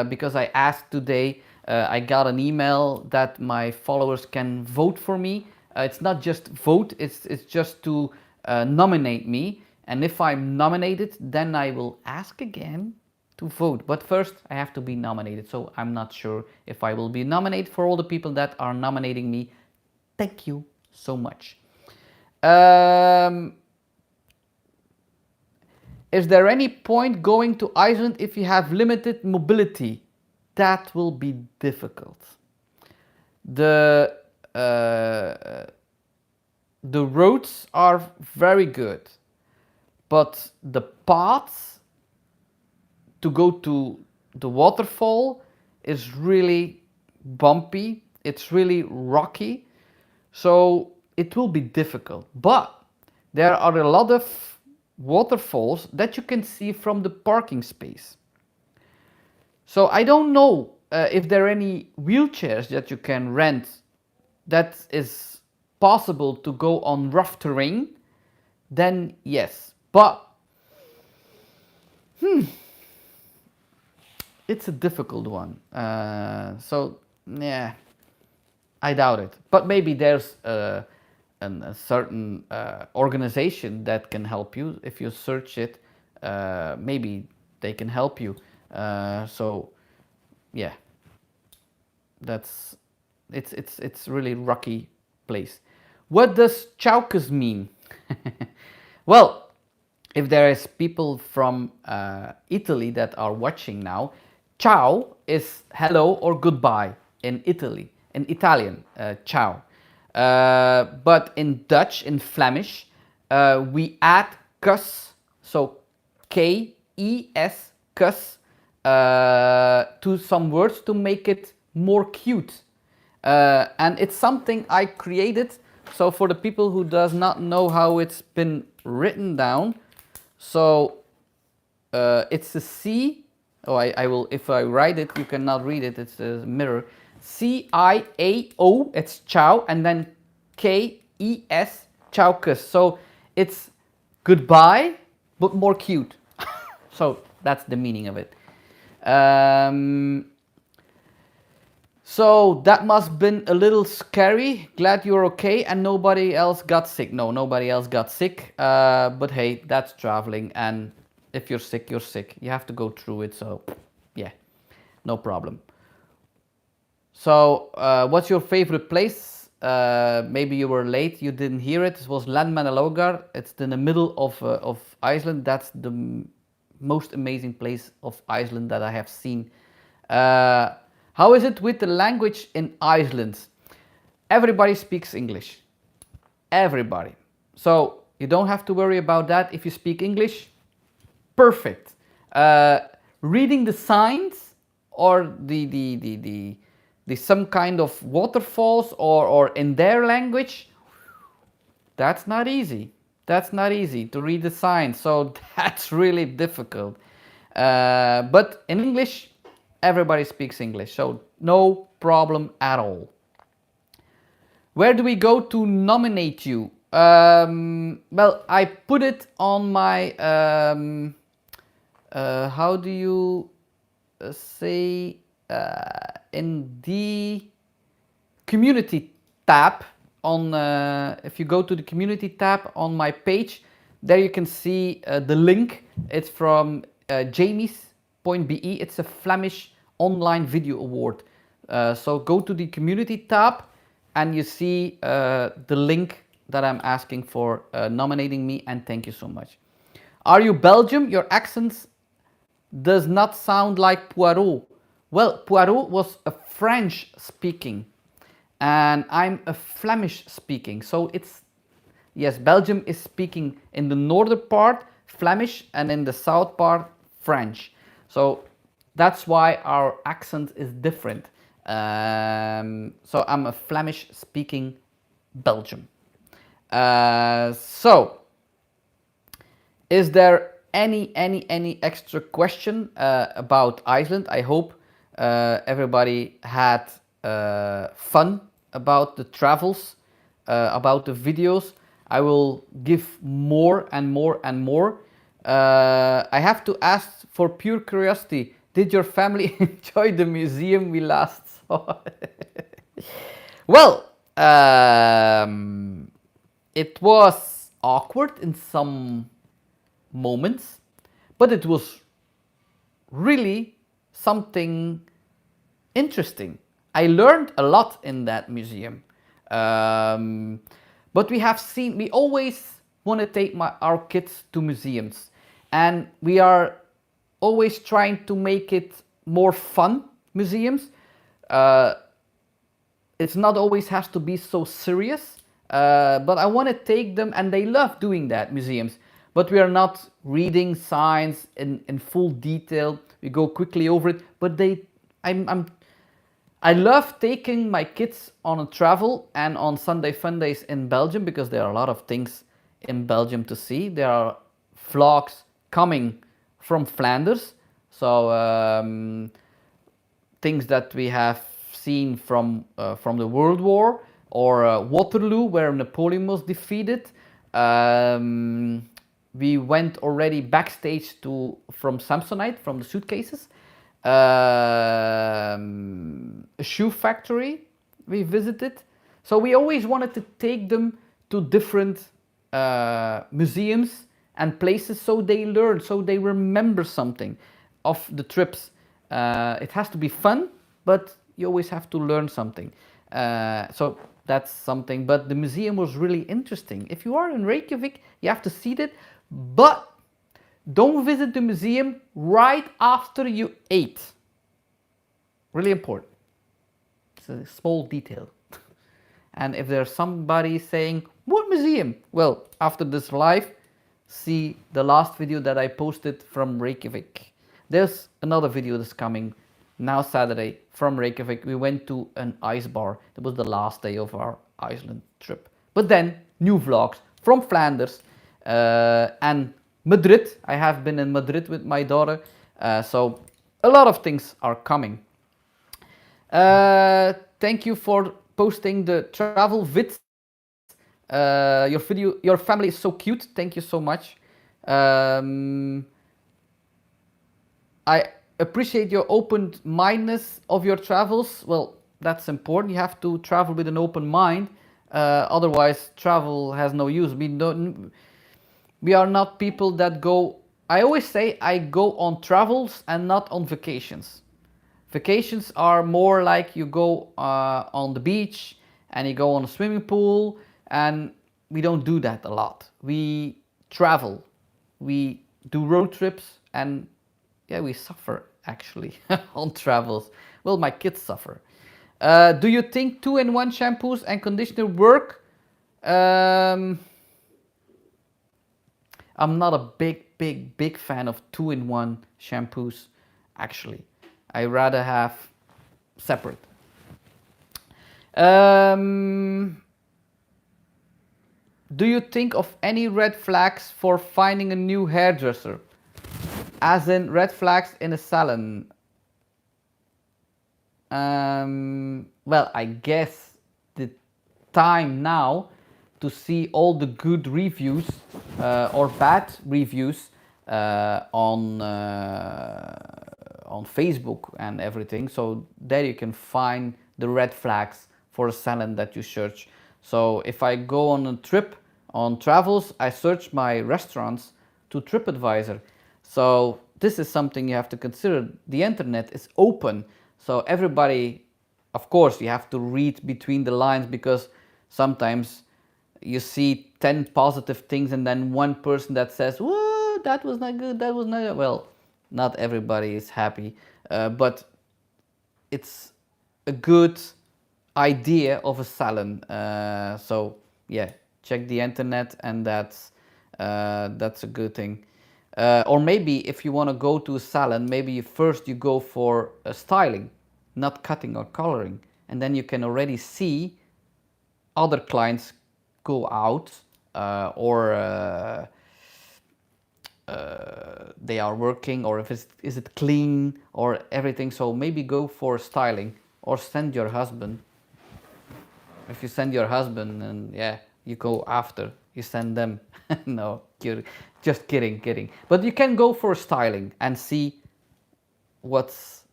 because I asked today. I got an email that my followers can vote for me. It's not just vote, it's just to nominate me. And if I'm nominated, then I will ask again to vote. But first, I have to be nominated. So I'm not sure if I will be nominated. For all the people that are nominating me, thank you so much. Is there any point going to Iceland if you have limited mobility? That will be difficult. The roads are very good, but the paths to go to the waterfall is really bumpy. It's really rocky, so it will be difficult. But there are a lot of waterfalls that you can see from the parking space. So I don't know if there are any wheelchairs that you can rent that is possible to go on rough terrain, then yes. But it's a difficult one. So yeah, I doubt it. But maybe there's a certain organization that can help you. If you search it, maybe they can help you. So yeah, it's really rocky place. What does Chaukes mean? Well, if there is people from Italy that are watching now, ciao is hello or goodbye in Italy, in Italian, ciao. But in Dutch, in Flemish, we add kus, so K-E-S, kus, to some words to make it more cute. And it's something I created. So for the people who does not know how it's been written down, so it's a C. Oh, I will. If I write it, you cannot read it. It's a mirror. C-I-A-O. It's ciao, and then K-E-S. Chaukes. So it's goodbye, but more cute. So that's the meaning of it. So that must have been a little scary. Glad you're okay and nobody else got sick. No, nobody else got sick. But hey, that's traveling, and if you're sick, you're sick. You have to go through it. So yeah, no problem. So what's your favorite place? Maybe you were late, you didn't hear it. It was Landmannalaugar. It's in the middle of Iceland. That's the most amazing place of Iceland that I have seen. How is it with the language in Iceland? Everybody speaks English. Everybody. So you don't have to worry about that. If you speak English, perfect. Reading the signs or the some kind of waterfalls or in their language, that's not easy. That's not easy to read the signs. So that's really difficult. But in English, everybody speaks English, so no problem at all. Where do we go to nominate you? Well, I put it on my, how do you say, in the community tab on, if you go to the community tab on my page, there you can see the link. It's from Jamies.be. It's a Flemish online video award. So go to the community tab and you see the link that I'm asking for nominating me, and thank you so much. Are you Belgium? Your accent does not sound like Poirot. Well, Poirot was a French speaking and I'm a Flemish speaking. So it's, yes, Belgium is speaking in the northern part Flemish and in the south part French. So that's why our accent is different. So I'm a Flemish speaking Belgium. So is there any extra question about Iceland? I hope everybody had fun about the travels, about the videos. I will give more and more and more. I have to ask for pure curiosity, did your family enjoy the museum we last saw? Well, it was awkward in some moments, but it was really something interesting. I learned a lot in that museum. But we always want to take our kids to museums, and we are always trying to make it more fun museums. It's not always has to be so serious, but I want to take them, and they love doing that, museums. But we are not reading signs in full detail. We go quickly over it, but I love taking my kids on a travel and on Sunday fun days in Belgium, because there are a lot of things in Belgium to see. There are vlogs coming from Flanders, so things that we have seen from the World War, or Waterloo, where Napoleon was defeated. We went already backstage from Samsonite, from the suitcases. A shoe factory we visited. So we always wanted to take them to different museums and places, so they learn, so they remember something of the trips. It has to be fun, but you always have to learn something. So that's something. But the museum was really interesting. If you are in Reykjavik, you have to see it, but don't visit the museum right after you ate. Really important. It's a small detail. And if there's somebody saying, what museum? Well, after this live, see the last video that I posted from Reykjavik. There's another video that's coming now Saturday from Reykjavik. We went to an ice bar. That was the last day of our Iceland trip. But then new vlogs from Flanders and Madrid. I have been in Madrid with my daughter, so a lot of things are coming. Thank you for posting the travel vids. Your video, your family is so cute. Thank you so much. I appreciate your open-mindedness of your travels. Well, that's important. You have to travel with an open mind. Otherwise, travel has no use. We are not people that go. I always say I go on travels and not on vacations. Vacations are more like you go on the beach and you go on a swimming pool, and we don't do that a lot. We travel, we do road trips, and yeah, we suffer actually on travels. Well, my kids suffer. Do you think 2-in-1 shampoos and conditioner work? I'm not a big fan of 2-in-1 shampoos, actually. I rather have separate. Do you think of any red flags for finding a new hairdresser? As in red flags in a salon? Well, I guess the time now to see all the good reviews or bad reviews on Facebook and everything. So there you can find the red flags for a salon that you search. So if I go on a trip on travels, I search my restaurants to TripAdvisor. So this is something you have to consider. The internet is open, so everybody, of course, you have to read between the lines, because sometimes you see 10 positive things and then one person that says, whoa, that was not good, that was not good. Well, not everybody is happy, but it's a good idea of a salon. So yeah, check the internet, and that's a good thing. Or maybe if you want to go to a salon, maybe first you go for a styling, not cutting or coloring, and then you can already see other clients go out, or they are working, or if is it clean or everything. So maybe go for styling, or send your husband. If you send your husband, and yeah, you go after, you send them. No, just kidding. But you can go for styling and see what's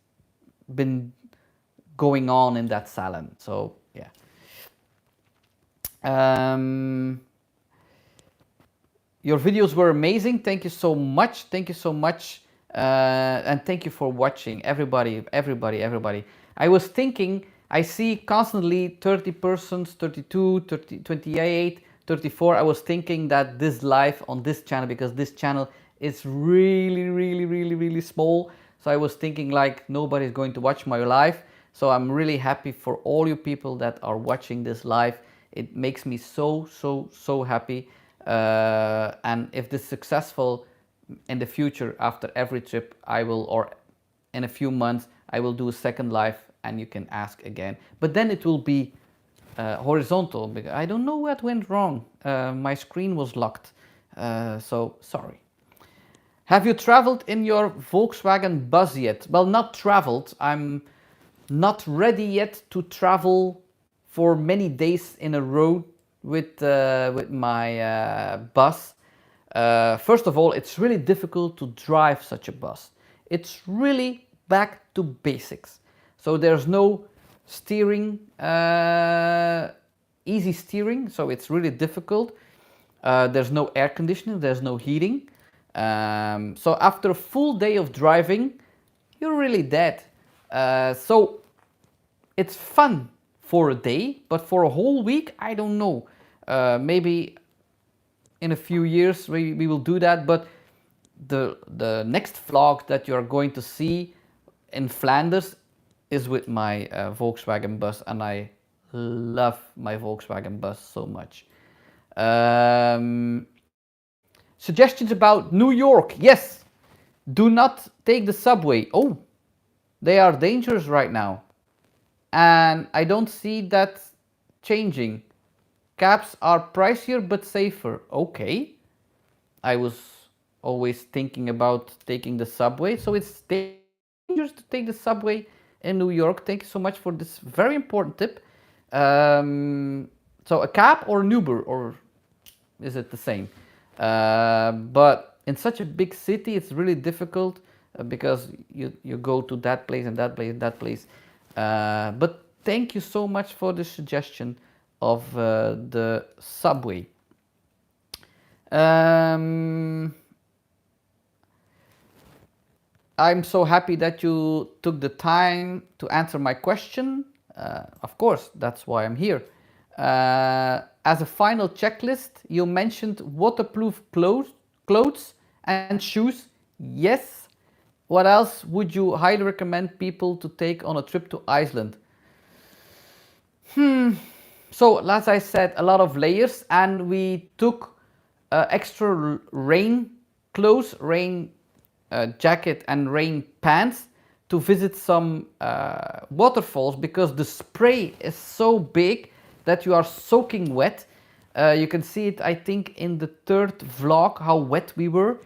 been going on in that salon. So yeah. Your videos were amazing. Thank you so much. And thank you for watching, everybody. I was thinking, I see constantly 30 persons, 32, 30, 28, 34. I was thinking that this live on this channel, because this channel is really small. So I was thinking like nobody's going to watch my live. So I'm really happy for all you people that are watching this live. It makes me so happy. And if this is successful in the future, after every trip, I will, or in a few months, I will do a second live, and you can ask again. But then it will be horizontal, because I don't know what went wrong. My screen was locked, so sorry. Have you traveled in your Volkswagen bus yet? Well, not traveled. I'm not ready yet to travel for many days in a row with my bus. First of all, it's really difficult to drive such a bus. It's really back to basics. So there's no steering, easy steering, so it's really difficult. There's no air conditioning, there's no heating. So after a full day of driving, you're really dead. So it's fun for a day, but for a whole week, I don't know. Maybe in a few years we will do that, but the next vlog that you're going to see in Flanders is with my Volkswagen bus, and I love my Volkswagen bus so much. Suggestions about New York. Yes, do not take the subway. Oh, they are dangerous right now, and I don't see that changing. Cabs are pricier but safer. Okay, I was always thinking about taking the subway, so it's dangerous to take the subway in New York. Thank you so much for this very important tip. So a cab or an Uber, or is it the same? But in such a big city, it's really difficult because you go to that place and that place and that place. But thank you so much for the suggestion of the subway. I'm so happy that you took the time to answer my question. Of course, that's why I'm here. As a final checklist, you mentioned waterproof clothes and shoes. Yes. What else would you highly recommend people to take on a trip to Iceland? So, as I said, a lot of layers, and we took extra rain clothes, rain jacket and rain pants to visit some waterfalls, because the spray is so big that you are soaking wet. You can see it, I think, in the third vlog, how wet we were.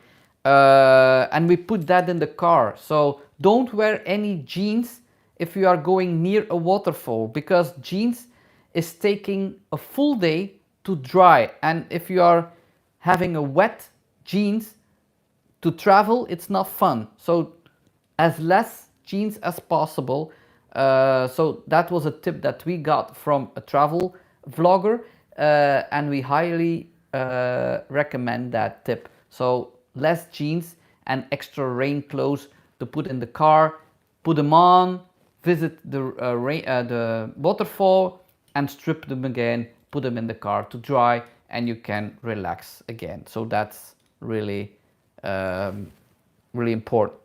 And we put that in the car. So don't wear any jeans if you are going near a waterfall, because jeans is taking a full day to dry. And if you are having a wet jeans to travel, it's not fun. So as less jeans as possible. So that was a tip that we got from a travel vlogger, and we highly recommend that tip. So less jeans and extra rain clothes to put in the car, put them on, visit the waterfall, and strip them again, put them in the car to dry, and you can relax again. So that's really, really important.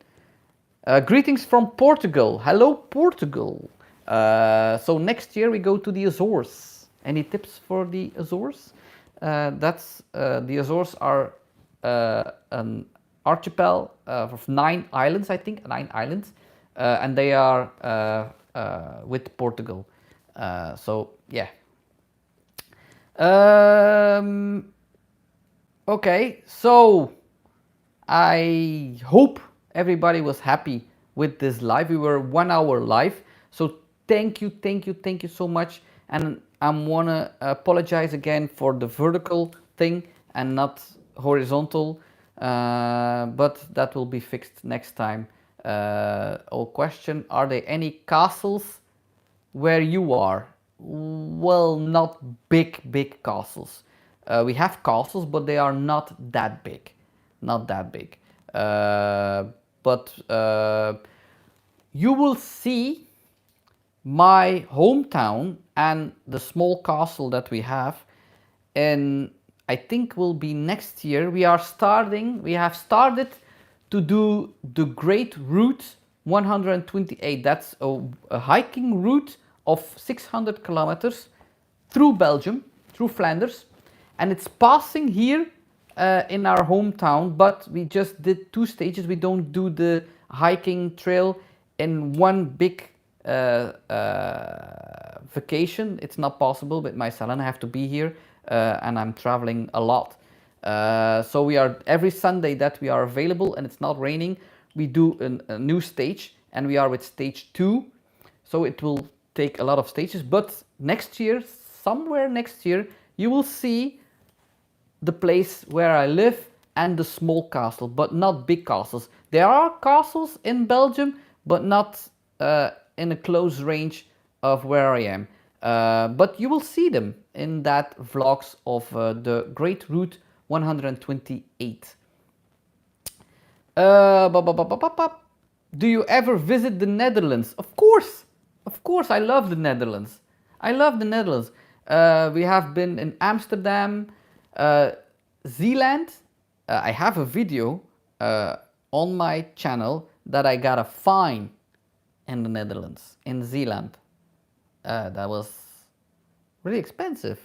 Greetings from Portugal. Hello, Portugal. So next year we go to the Azores. Any tips for the Azores? The Azores are an archipel of 9 islands, I think, 9 islands, and they are with Portugal. So yeah. Okay, so I hope everybody was happy with this live. We were 1 hour live, so thank you so much. And I wanna apologize again for the vertical thing and not horizontal, but that will be fixed next time. Question: are there any castles where you are? Well, not big castles. We have castles, but they are not that big. Not that big. But you will see my hometown and the small castle that we have, and I think will be next year. We have started to do the Great Route 128. That's a hiking route of 600 kilometers through Belgium, through Flanders, and it's passing here in our hometown, but we just did 2 stages. We don't do the hiking trail in one big vacation. It's not possible with my son. I have to be here, and I'm traveling a lot. So we are every Sunday that we are available and it's not raining, we do a new stage, and we are with stage 2. So it will take a lot of stages, but next year, somewhere next year, you will see the place where I live and the small castle, but not big castles. There are castles in Belgium, but not in a close range of where I am. But you will see them in that vlogs of the Great Route 128. Do you ever visit the Netherlands? Of course, I love the Netherlands. We have been in Amsterdam, Zeeland. I have a video on my channel that I got a fine in the Netherlands, in Zeeland. That was really expensive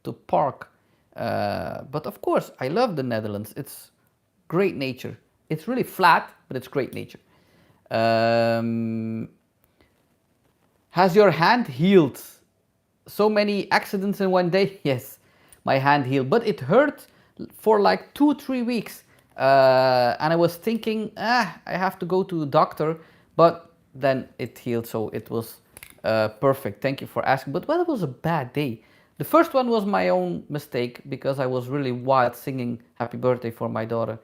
to park. But of course, I love the Netherlands. It's great nature. It's really flat, but it's great nature. Has your hand healed? So many accidents in one day? Yes, my hand healed, but it hurt for like 2-3 weeks. And I was thinking, I have to go to the doctor, but then it healed, so it was perfect. Thank you for asking. But well, it was a bad day. The first one was my own mistake because I was really wild singing happy birthday for my daughter.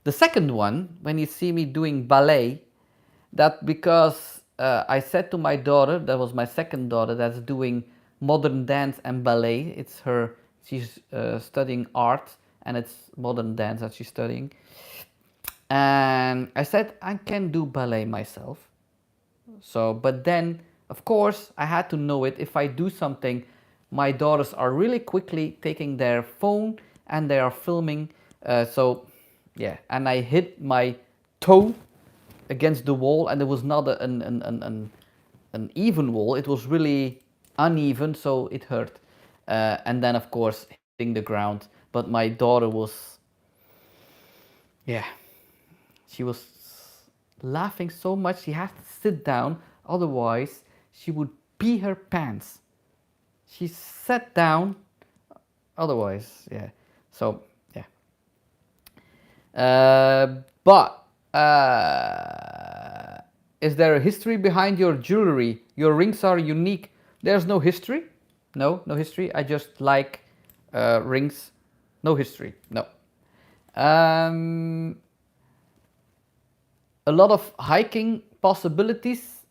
The second one, when you see me doing ballet, that because I said to my daughter, that was my second daughter that's doing modern dance and ballet. She's studying art and it's modern dance that she's studying. And I said, I can do ballet myself. So, but then, of course, I had to know it. If I do something, my daughters are really quickly taking their phone and they are filming. So, yeah, and I hit my toe against the wall, and it was not an even wall. It was really uneven, so it hurt. And then, of course, hitting the ground. But my daughter was, she was laughing so much she had to sit down, otherwise she would pee her pants. She sat down, otherwise, so is there a history behind your jewelry? Your rings are unique. There's no history. No history. I just like rings. No history. No. Um, a lot of hiking possibilities.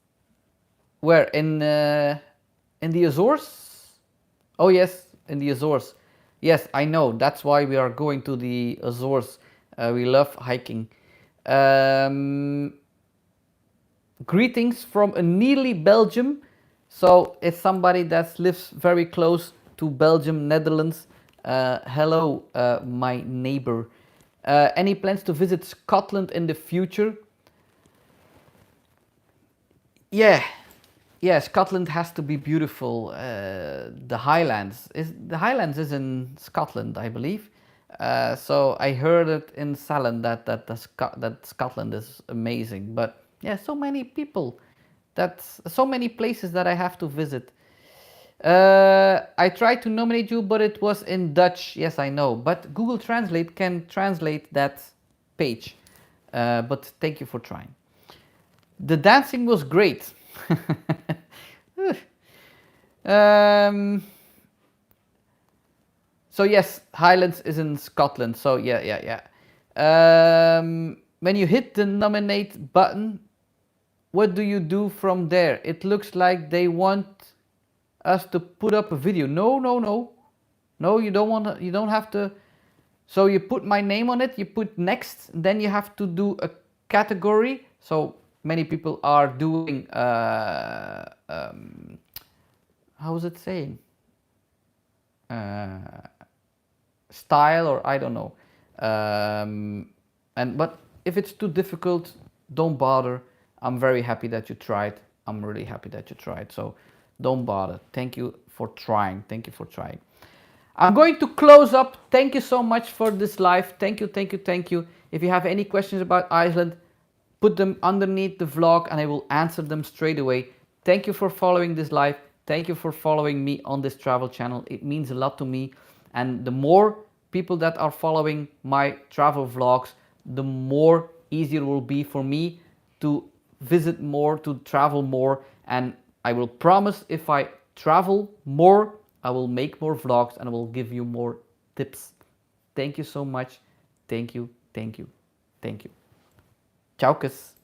Where in the Azores? Oh yes, in the Azores. Yes, I know. That's why we are going to the Azores. We love hiking. Um, Greetings from Nearly Belgium. So it's somebody that lives very close to Belgium, Netherlands. Hello, my neighbor. Any plans to visit Scotland in the future? Yeah, yeah. Scotland has to be beautiful. The Highlands is in Scotland, I believe. So I heard it in Salon that Scotland is amazing. But yeah, so many people. That's so many places that I have to visit. I tried to nominate you, but it was in Dutch. Yes, I know. But Google Translate can translate that page. But thank you for trying. The dancing was great. um, so yes, Highlands is in Scotland. So yeah. When you hit the nominate button, what do you do from there? It looks like they want us to put up a video. No. No, you don't want to, you don't have to. So you put my name on it, you put next, then you have to do a category. So many people are doing, how is it saying? Style, or I don't know. But if it's too difficult, don't bother. I'm very happy that you tried. I'm really happy that you tried. So don't bother. Thank you for trying. Thank you for trying. I'm going to close up. Thank you so much for this live. Thank you. If you have any questions about Iceland, put them underneath the vlog and I will answer them straight away. Thank you for following this live. Thank you for following me on this travel channel. It means a lot to me. And the more people that are following my travel vlogs, the more easier it will be for me to visit more, to travel more. And I will promise, if I travel more, I will make more vlogs and I will give you more tips. Thank you so much. Thank you. Ciao, kus.